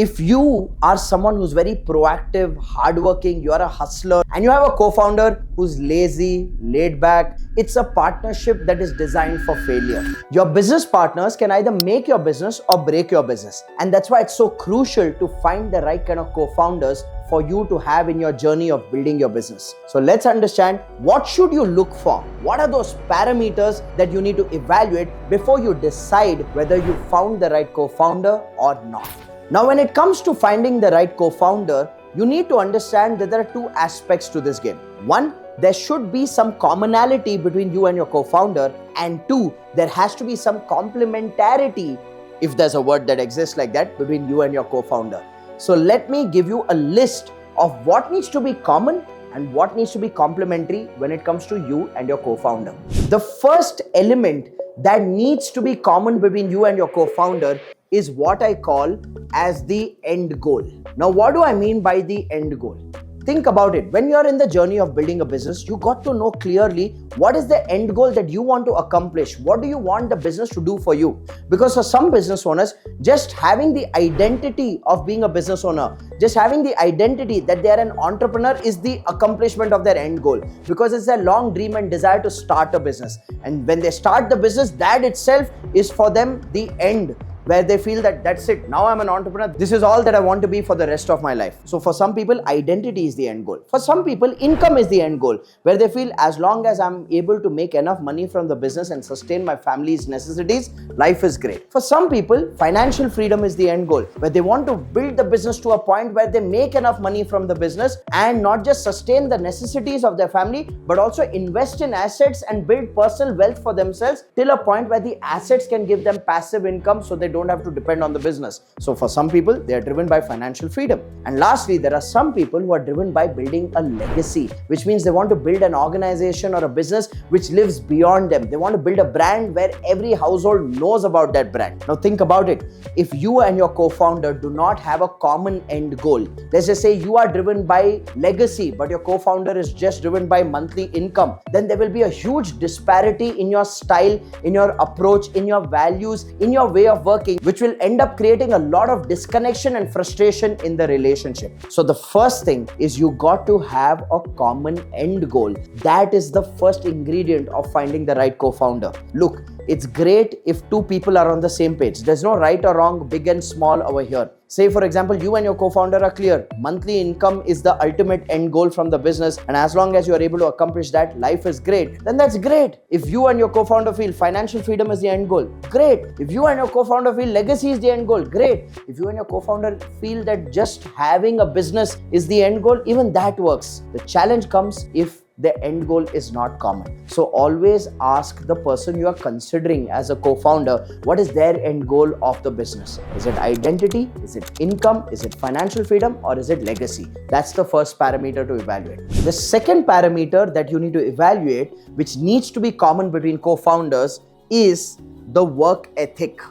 If you are someone who's very proactive, hardworking, you're a hustler, and you have a co-founder who's lazy, laid back, it's a partnership that is designed for failure. Your business partners can either make your business or break your business. And that's why it's so crucial to find the right kind of co-founders for you to have in your journey of building your business. So let's understand, what should you look for? What are those parameters that you need to evaluate before you decide whether you found the right co-founder or not? Now, when it comes to finding the right co-founder, you need to understand that there are two aspects to this game. One, there should be some commonality between you and your co-founder. And two, there has to be some complementarity, if there's a word that exists like that, between you and your co-founder. So let me give you a list of what needs to be common and what needs to be complementary when it comes to you and your co-founder. The first element that needs to be common between you and your co-founder is what I call as the end goal. Now, what do I mean by the end goal? Think about it. When you're in the journey of building a business, you got to know clearly what is the end goal that you want to accomplish. What do you want the business to do for you? Because for some business owners, just having the identity of being a business owner, just having the identity that they are an entrepreneur is the accomplishment of their end goal, because it's their long dream and desire to start a business. And when they start the business, that itself is for them the end, where they feel that that's it. Now I'm an entrepreneur. This is all that I want to be for the rest of my life. So for some people, identity is the end goal. For some people, income is the end goal, where they feel as long as I'm able to make enough money from the business and sustain my family's necessities, life is great. For some people, financial freedom is the end goal, where they want to build the business to a point where they make enough money from the business and not just sustain the necessities of their family, but also invest in assets and build personal wealth for themselves till a point where the assets can give them passive income so they don't have to depend on the business. So for some people, they are driven by financial freedom. And lastly, there are some people who are driven by building a legacy, which means they want to build an organization or a business which lives beyond them. They want to build a brand where every household knows about that brand. Now think about it. If you and your co-founder do not have a common end goal, let's just say you are driven by legacy, but your co-founder is just driven by monthly income, then there will be a huge disparity in your style, in your approach, in your values, in your way of working, which will end up creating a lot of disconnection and frustration in the relationship. So the first thing is you got to have a common end goal. That is the first ingredient of finding the right co-founder. Look, it's great if two people are on the same page. There's no right or wrong, big and small over here. Say, for example, you and your co-founder are clear. Monthly income is the ultimate end goal from the business. And as long as you are able to accomplish that, life is great. Then that's great. If you and your co-founder feel financial freedom is the end goal, great. If you and your co-founder feel legacy is the end goal, great. If you and your co-founder feel that just having a business is the end goal, even that works. The challenge comes if the end goal is not common. So always ask the person you are considering as a co-founder, what is their end goal of the business? Is it identity? Is it income? Is it financial freedom? Or is it legacy? That's the first parameter to evaluate. The second parameter that you need to evaluate, which needs to be common between co-founders, is the work ethic.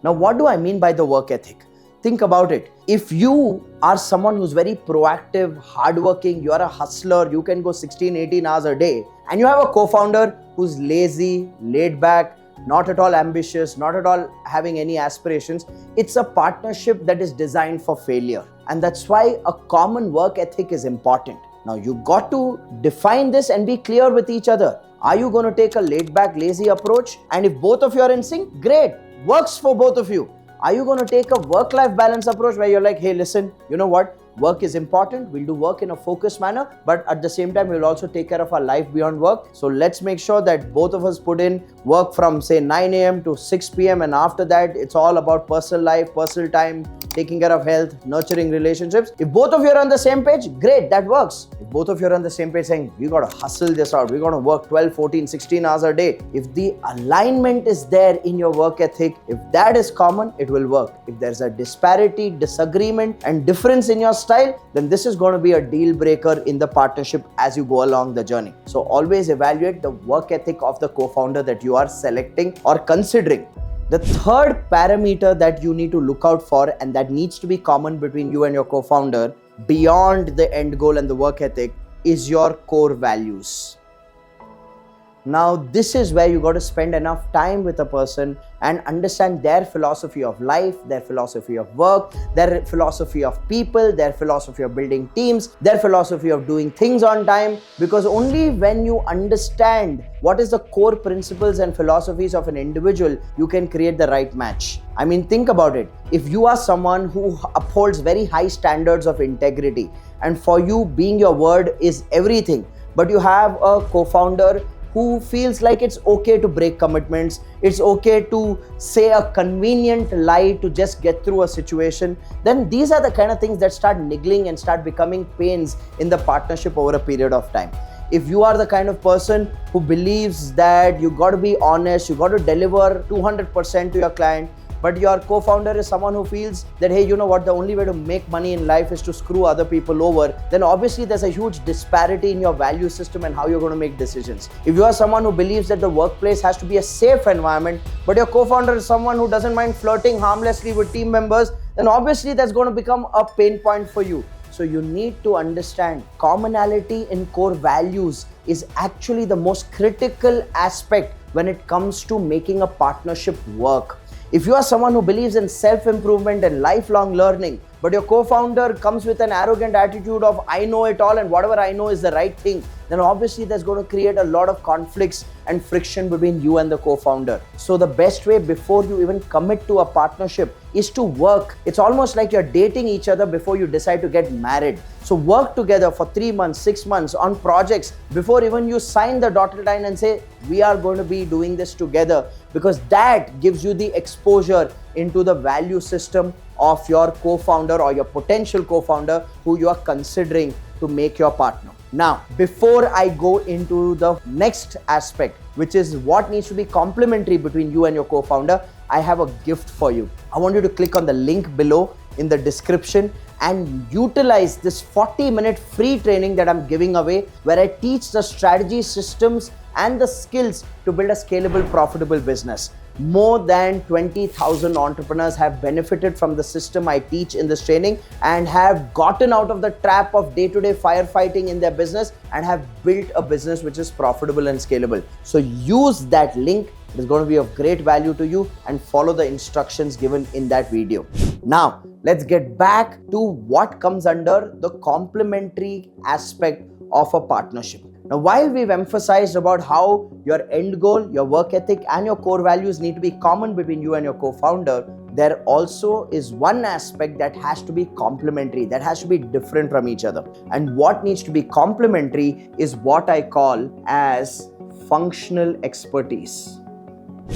Now, what do I mean by the work ethic? Think about it. If you are someone who's very proactive, hardworking, you're a hustler, you can go 16, 18 hours a day, and you have a co-founder who's lazy, laid back, not at all ambitious, not at all having any aspirations, it's a partnership that is designed for failure. And that's why a common work ethic is important. Now, you got to define this and be clear with each other. Are you going to take a laid back, lazy approach? And if both of you are in sync, great, works for both of you. Are you going to take a work-life balance approach where you're like, hey, listen, you know what? Work is important. We'll do work in a focused manner, but at the same time, we'll also take care of our life beyond work. So let's make sure that both of us put in work from say 9 a.m. to 6 p.m. And after that, it's all about personal life, personal time, taking care of health, nurturing relationships. If both of you are on the same page, great, that works. If both of you are on the same page saying, we got to hustle this out, we're going to work 12, 14, 16 hours a day. If the alignment is there in your work ethic, if that is common, it will work. If there's a disparity, disagreement, and difference in your style, then this is going to be a deal breaker in the partnership as you go along the journey. So always evaluate the work ethic of the co-founder that you are selecting or considering. The third parameter that you need to look out for, and that needs to be common between you and your co-founder beyond the end goal and the work ethic, is your core values. Now, this is where you got to spend enough time with a person and understand their philosophy of life, their philosophy of work, their philosophy of people, their philosophy of building teams, their philosophy of doing things on time. Because only when you understand what is the core principles and philosophies of an individual, you can create the right match. I mean, think about it. If you are someone who upholds very high standards of integrity, and for you being your word is everything, but you have a co-founder who feels like it's okay to break commitments, it's okay to say a convenient lie to just get through a situation, then these are the kind of things that start niggling and start becoming pains in the partnership over a period of time. If you are the kind of person who believes that you got to be honest, you got to deliver 200% to your client, but your co-founder is someone who feels that, hey, you know what, the only way to make money in life is to screw other people over, then obviously there's a huge disparity in your value system and how you're going to make decisions. If you are someone who believes that the workplace has to be a safe environment, but your co-founder is someone who doesn't mind flirting harmlessly with team members, then obviously that's going to become a pain point for you. So you need to understand commonality in core values is actually the most critical aspect when it comes to making a partnership work. If you are someone who believes in self-improvement and lifelong learning, but your co-founder comes with an arrogant attitude of I know it all and whatever I know is the right thing, then obviously that's going to create a lot of conflicts and friction between you and the co-founder. So the best way before you even commit to a partnership is to work. It's almost like you're dating each other before you decide to get married. So work together for 3 months, 6 months on projects before even you sign the dotted line and say, we are going to be doing this together, because that gives you the exposure into the value system of your co-founder or your potential co-founder who you are considering to make your partner. Now, before I go into the next aspect, which is what needs to be complementary between you and your co-founder, I have a gift for you. I want you to click on the link below in the description and utilize this 40-minute free training that I'm giving away, where I teach the strategy, systems, and the skills to build a scalable, profitable business. More than 20,000 entrepreneurs have benefited from the system I teach in this training and have gotten out of the trap of day-to-day firefighting in their business and have built a business which is profitable and scalable. So use that link. It is going to be of great value to you, and follow the instructions given in that video. Now, let's get back to what comes under the complementary aspect of a partnership. Now, while we've emphasized about how your end goal, your work ethic, and your core values need to be common between you and your co-founder, there also is one aspect that has to be complementary, that has to be different from each other. And what needs to be complementary is what I call as functional expertise.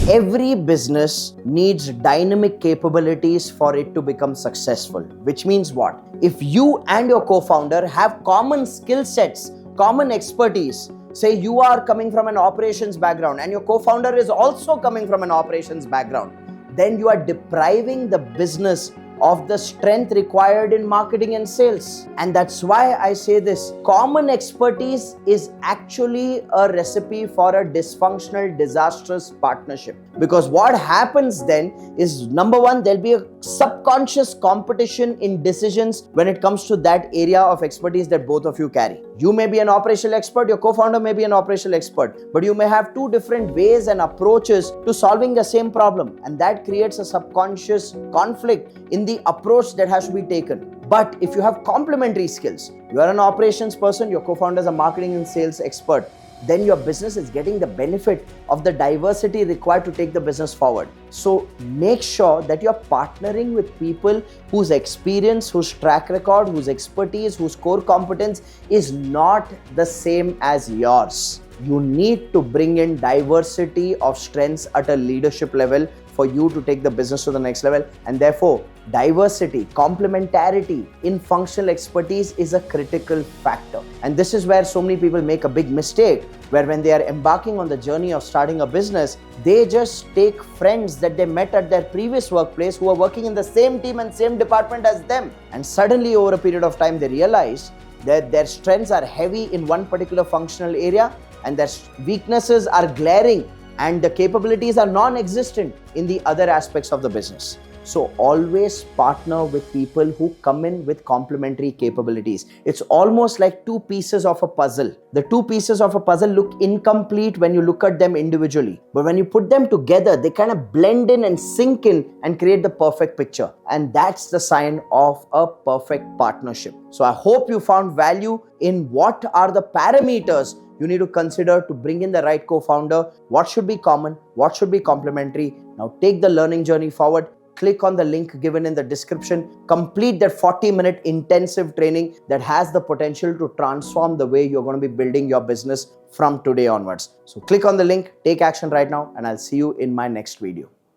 Every business needs dynamic capabilities for it to become successful, which means what? If you and your co-founder have common skill sets, common expertise, say you are coming from an operations background and your co-founder is also coming from an operations background, then you are depriving the business of the strength required in marketing and sales. And that's why I say this. Common expertise is actually a recipe for a dysfunctional, disastrous partnership. Because what happens then is, number one, there'll be a subconscious competition in decisions when it comes to that area of expertise that both of you carry. You may be an operational expert, your co-founder may be an operational expert, but you may have two different ways and approaches to solving the same problem. And that creates a subconscious conflict in the approach that has to be taken. But if you have complementary skills, you are an operations person, your co-founder is a marketing and sales expert, then your business is getting the benefit of the diversity required to take the business forward. So make sure that you're partnering with people whose experience, whose track record, whose expertise, whose core competence is not the same as yours. You need to bring in diversity of strengths at a leadership level for you to take the business to the next level. And therefore, diversity, complementarity in functional expertise is a critical factor. And this is where so many people make a big mistake, where when they are embarking on the journey of starting a business, they just take friends that they met at their previous workplace who are working in the same team and same department as them. And suddenly over a period of time, they realize that their strengths are heavy in one particular functional area and their weaknesses are glaring and the capabilities are non-existent in the other aspects of the business. So always partner with people who come in with complementary capabilities. It's almost like two pieces of a puzzle. The two pieces of a puzzle look incomplete when you look at them individually. But when you put them together, they kind of blend in and sink in and create the perfect picture. And that's the sign of a perfect partnership. So I hope you found value in what are the parameters you need to consider to bring in the right co-founder. What should be common? What should be complementary? Now take the learning journey forward. Click on the link given in the description. Complete that 40-minute intensive training that has the potential to transform the way you're going to be building your business from today onwards. So click on the link, take action right now, and I'll see you in my next video.